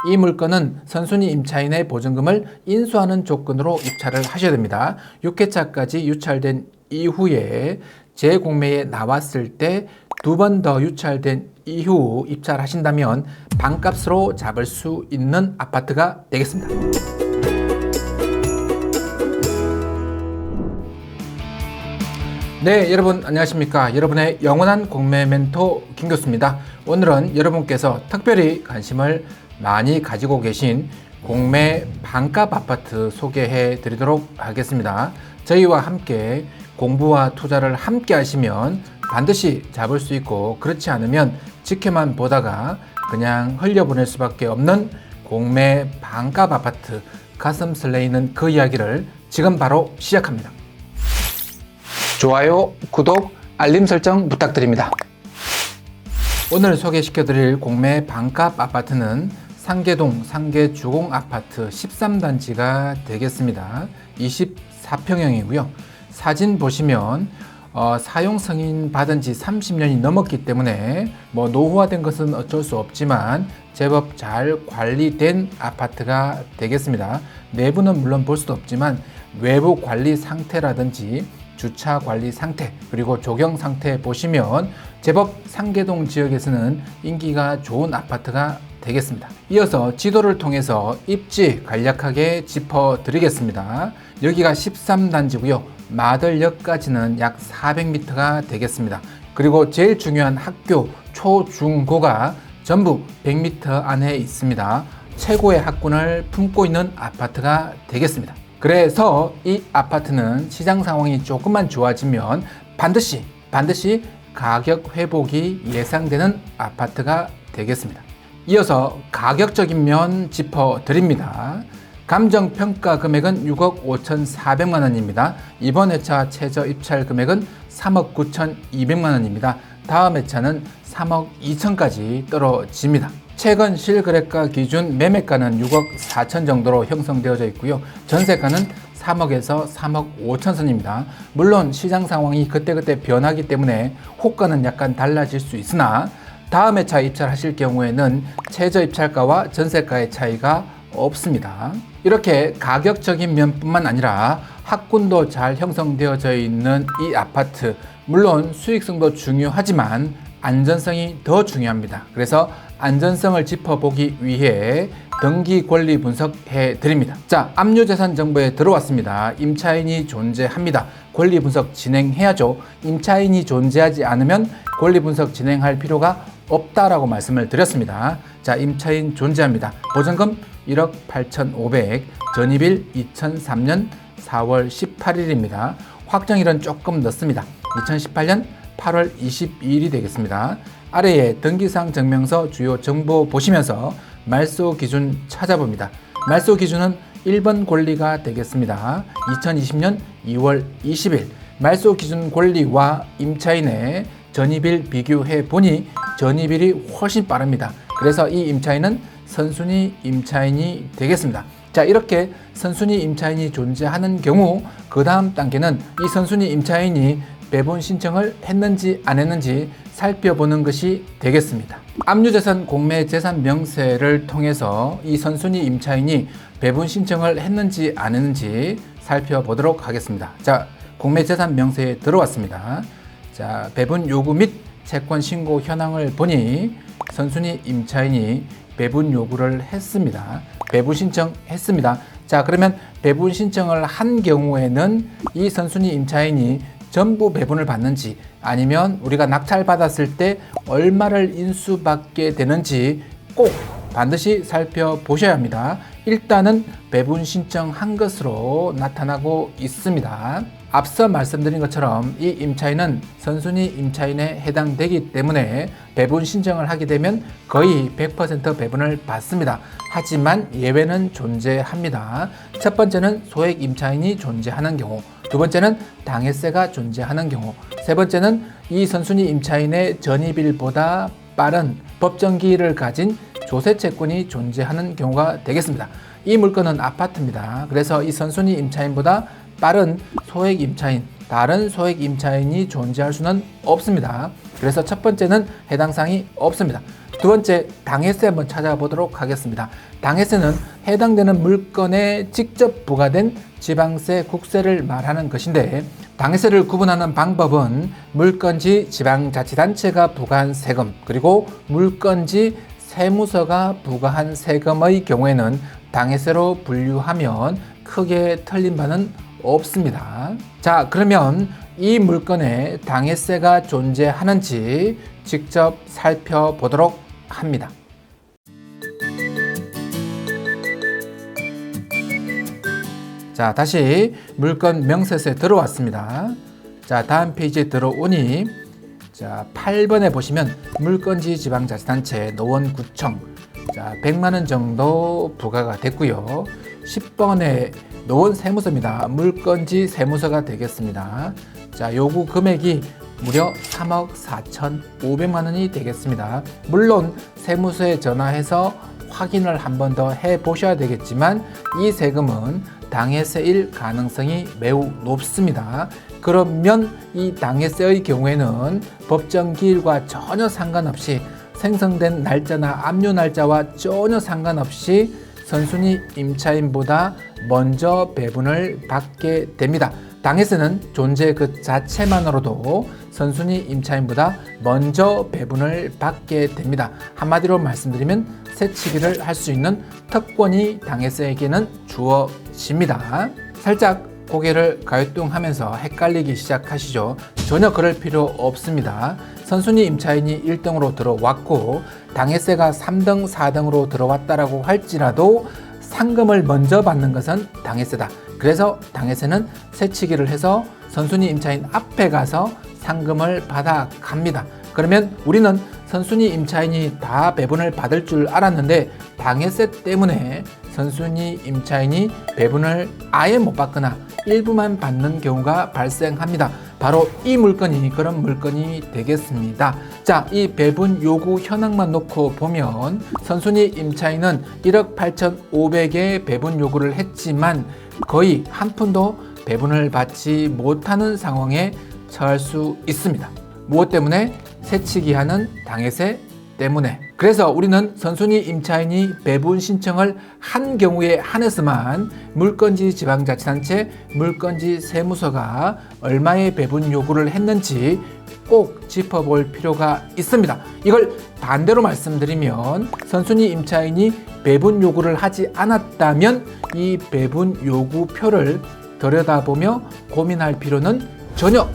이 물건은 선순위 임차인의 보증금을 인수하는 조건으로 입찰을 하셔야 됩니다. 6회차까지 유찰된 이후에 재공매에 나왔을 때 2번 더 유찰된 이후 입찰하신다면 반값으로 잡을 수 있는 아파트가 되겠습니다. 네, 여러분 안녕하십니까? 여러분의 영원한 공매 멘토 김 교수입니다. 오늘은 여러분께서 특별히 관심을 많이 가지고 계신 공매 반값 아파트 소개해 드리도록 하겠습니다. 저희와 함께 공부와 투자를 함께 하시면 반드시 잡을 수 있고, 그렇지 않으면 지켜만 보다가 그냥 흘려보낼 수밖에 없는 공매 반값 아파트, 가슴 설레이는 그 이야기를 지금 바로 시작합니다. 좋아요, 구독, 알림 설정 부탁드립니다. 오늘 소개시켜드릴 공매 반값 아파트는 상계동 상계주공 아파트 13단지가 되겠습니다. 24평형이고요. 사진 보시면 사용 승인 받은 지 30년이 넘었기 때문에 노후화된 것은 어쩔 수 없지만 제법 잘 관리된 아파트가 되겠습니다. 내부는 물론 볼 수도 없지만 외부 관리 상태라든지 주차 관리 상태, 그리고 조경 상태 보시면 제법 상계동 지역에서는 인기가 좋은 아파트가 되겠습니다. 이어서 지도를 통해서 입지 간략하게 짚어드리겠습니다. 여기가 13단지고요. 마들역까지는 약 400m가 되겠습니다. 그리고 제일 중요한 학교, 초, 중, 고가 전부 100m 안에 있습니다. 최고의 학군을 품고 있는 아파트가 되겠습니다. 그래서 이 아파트는 시장 상황이 조금만 좋아지면 반드시 가격 회복이 예상되는 아파트가 되겠습니다. 이어서 가격적인 면 짚어드립니다. 감정평가 금액은 6억 5,400만 원입니다. 이번 회차 최저 입찰 금액은 3억 9,200만 원입니다. 다음 회차는 3억 2천까지 떨어집니다. 최근 실거래가 기준 매매가는 6억 4천 정도로 형성되어져 있고요. 전세가는 3억에서 3억 5천 선입니다. 물론 시장 상황이 그때그때 변하기 때문에 호가는 약간 달라질 수 있으나 다음 회차 입찰하실 경우에는 최저 입찰가와 전세가의 차이가 없습니다. 이렇게 가격적인 면뿐만 아니라 학군도 잘 형성되어져 있는 이 아파트, 물론 수익성도 중요하지만 안전성이 더 중요합니다. 그래서 안전성을 짚어보기 위해 등기 권리 분석해 드립니다. 자, 압류재산 정보에 들어왔습니다. 임차인이 존재합니다. 권리 분석 진행해야죠. 임차인이 존재하지 않으면 권리 분석 진행할 필요가 없다라고 말씀을 드렸습니다. 자, 임차인 존재합니다. 보증금 1억 8,500, 전입일 2003년 4월 18일입니다. 확정일은 조금 늦습니다. 2018년 8월 22일이 되겠습니다. 아래에 등기상 증명서 주요 정보 보시면서 말소 기준 찾아봅니다. 말소 기준은 1번 권리가 되겠습니다. 2020년 2월 20일 말소 기준 권리와 임차인의 전입일 비교해 보니 전입일이 훨씬 빠릅니다. 그래서 이 임차인은 선순위 임차인이 되겠습니다. 자, 이렇게 선순위 임차인이 존재하는 경우 그 다음 단계는 이 선순위 임차인이 배분 신청을 했는지 안 했는지 살펴보는 것이 되겠습니다. 압류재산 공매재산 명세를 통해서 이 선순위 임차인이 배분 신청을 했는지 안 했는지 살펴보도록 하겠습니다. 자, 공매재산 명세에 들어왔습니다. 자, 배분 요구 및 채권 신고 현황을 보니 선순위 임차인이 배분 요구를 했습니다. 배분 신청했습니다. 자, 그러면 배분 신청을 한 경우에는 이 선순위 임차인이 전부 배분을 받는지, 아니면 우리가 낙찰받았을 때 얼마를 인수받게 되는지 꼭 반드시 살펴보셔야 합니다. 일단은 배분 신청한 것으로 나타나고 있습니다. 앞서 말씀드린 것처럼 이 임차인은 선순위 임차인에 해당되기 때문에 배분 신청을 하게 되면 거의 100% 배분을 받습니다. 하지만 예외는 존재합니다. 첫 번째는 소액 임차인이 존재하는 경우, 두 번째는 당해세가 존재하는 경우, 세 번째는 이 선순위 임차인의 전입일보다 빠른 법정기일을 가진 조세채권이 존재하는 경우가 되겠습니다. 이 물건은 아파트입니다. 그래서 이 선순위 임차인보다 빠른 소액 임차인, 다른 소액 임차인이 존재할 수는 없습니다. 그래서 첫 번째는 해당 사항이 없습니다. 두 번째, 당해세 한번 찾아보도록 하겠습니다. 당해세는 해당되는 물건에 직접 부과된 지방세, 국세를 말하는 것인데, 당해세를 구분하는 방법은 물건지 지방자치단체가 부과한 세금, 그리고 물건지 세무서가 부과한 세금의 경우에는 당해세로 분류하면 크게 틀린 바는 없습니다. 자, 그러면 이 물건에 당해세가 존재하는지 직접 살펴보도록 합니다. 자, 다시 물건 명세서에 들어왔습니다. 자, 다음 페이지에 들어오니, 자, 8번에 보시면 물건지 지방자치단체 노원구청, 자, 100만 원 정도 부과가 됐고요. 10번에 노원세무서입니다. 물건지 세무서가 되겠습니다. 자, 요구 금액이 무려 3억 4,500만 원이 되겠습니다. 물론 세무서에 전화해서 확인을 한 번 더 해보셔야 되겠지만 이 세금은 당해세일 가능성이 매우 높습니다. 그러면 이 당해세의 경우에는 법정 기일과 전혀 상관없이 생성된 날짜나 압류 날짜와 전혀 상관없이 선순위 임차인보다 먼저 배분을 받게 됩니다. 당해세는 존재 그 자체만으로도 선순위 임차인보다 먼저 배분을 받게 됩니다. 한마디로 말씀드리면 새치기를 할 수 있는 특권이 당해세에게는 주어집니다. 살짝 고개를 가요뚱하면서 헷갈리기 시작하시죠. 전혀 그럴 필요 없습니다. 선순위 임차인이 1등으로 들어왔고 당해세가 3등, 4등으로 들어왔다라고 할지라도 상금을 먼저 받는 것은 당해세다. 그래서 당해세는 새치기를 해서 선순위 임차인 앞에 가서 상금을 받아 갑니다. 그러면 우리는 선순위 임차인이 다 배분을 받을 줄 알았는데 당해세 때문에 선순위 임차인이 배분을 아예 못 받거나 일부만 받는 경우가 발생합니다. 바로 이 물건이 그런 물건이 되겠습니다. 자, 이 배분 요구 현황만 놓고 보면 선순위 임차인은 1억 8,500의 배분 요구를 했지만 거의 한 푼도 배분을 받지 못하는 상황에 처할 수 있습니다. 무엇 때문에? 새치기하는 당해세 때문에. 그래서 우리는 선순위 임차인이 배분 신청을 한 경우에 한해서만 물건지 지방자치단체, 물건지 세무서가 얼마의 배분 요구를 했는지 꼭 짚어볼 필요가 있습니다. 이걸 반대로 말씀드리면 선순위 임차인이 배분 요구를 하지 않았다면 이 배분 요구표를 들여다보며 고민할 필요는 전혀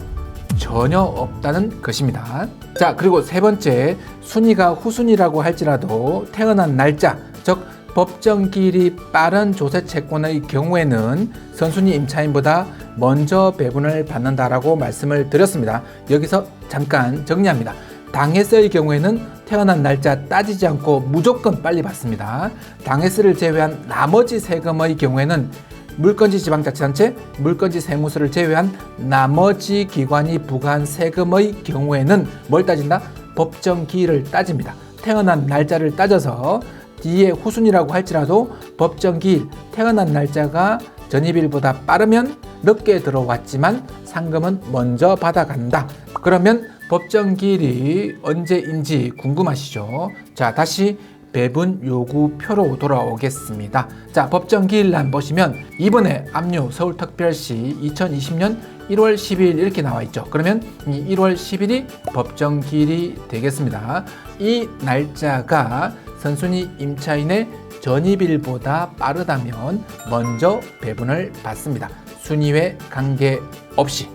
없다는 것입니다. 자, 그리고 세 번째, 순위가 후순위라고 할지라도 태어난 날짜, 즉 법정 기일이 빠른 조세 채권의 경우에는 선순위 임차인보다 먼저 배분을 받는다라고 말씀을 드렸습니다. 여기서 잠깐 정리합니다. 당해세의 경우에는 태어난 날짜 따지지 않고 무조건 빨리 받습니다. 당해세를 제외한 나머지 세금의 경우에는 물건지 지방자치단체, 물건지 세무서를 제외한 나머지 기관이 부과한 세금의 경우에는 뭘 따진다? 법정 기일을 따집니다. 태어난 날짜를 따져서 뒤에 후순위라고 할지라도 법정 기일, 태어난 날짜가 전입일보다 빠르면 늦게 들어왔지만 상금은 먼저 받아간다. 그러면 법정 기일이 언제인지 궁금하시죠? 자, 다시 배분 요구표로 돌아오겠습니다. 자, 법정 기일란 보시면 이번에 압류 서울특별시 2020년 1월 10일 이렇게 나와 있죠. 그러면 이 1월 10일이 법정 기일이 되겠습니다. 이 날짜가 선순위 임차인의 전입일보다 빠르다면 먼저 배분을 받습니다. 순위에 관계없이.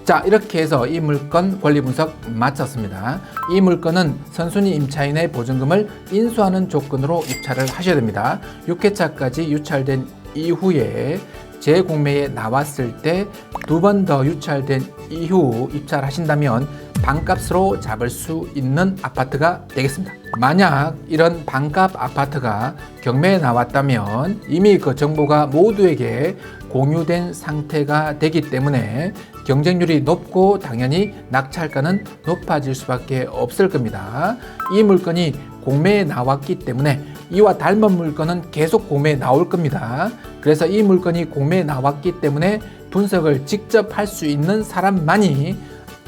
자, 이렇게 해서 이 물건 권리 분석 마쳤습니다. 이 물건은 선순위 임차인의 보증금을 인수하는 조건으로 입찰을 하셔야 됩니다. 6회차까지 유찰된 이후에 재공매에 나왔을 때 2번 더 유찰된 이후 입찰하신다면 반값으로 잡을 수 있는 아파트가 되겠습니다. 만약 이런 반값 아파트가 경매에 나왔다면 이미 그 정보가 모두에게 공유된 상태가 되기 때문에 경쟁률이 높고 당연히 낙찰가는 높아질 수밖에 없을 겁니다. 이 물건이 공매에 나왔기 때문에 이와 닮은 물건은 계속 공매에 나올 겁니다. 그래서 이 물건이 공매에 나왔기 때문에 분석을 직접 할 수 있는 사람만이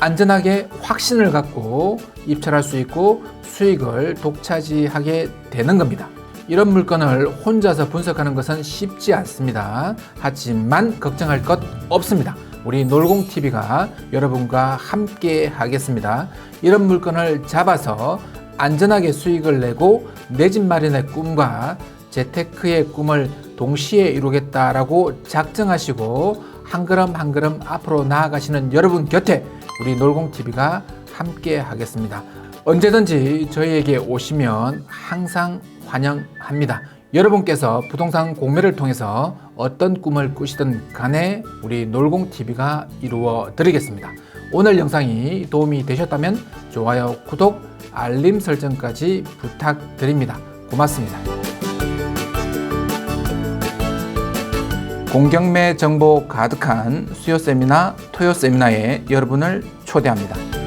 안전하게 확신을 갖고 입찰할 수 있고 수익을 독차지하게 되는 겁니다. 이런 물건을 혼자서 분석하는 것은 쉽지 않습니다. 하지만 걱정할 것 없습니다. 우리 놀공TV가 여러분과 함께 하겠습니다. 이런 물건을 잡아서 안전하게 수익을 내고 내 집 마련의 꿈과 재테크의 꿈을 동시에 이루겠다라고 작정하시고 한 걸음 한 걸음 앞으로 나아가시는 여러분 곁에 우리 놀공TV가 함께 하겠습니다. 언제든지 저희에게 오시면 항상 환영합니다. 여러분께서 부동산 공매를 통해서 어떤 꿈을 꾸시든 간에 우리 놀공TV가 이루어 드리겠습니다. 오늘 영상이 도움이 되셨다면 좋아요, 구독, 알림 설정까지 부탁드립니다. 고맙습니다. 공경매 정보 가득한 수요 세미나, 토요 세미나에 여러분을 초대합니다.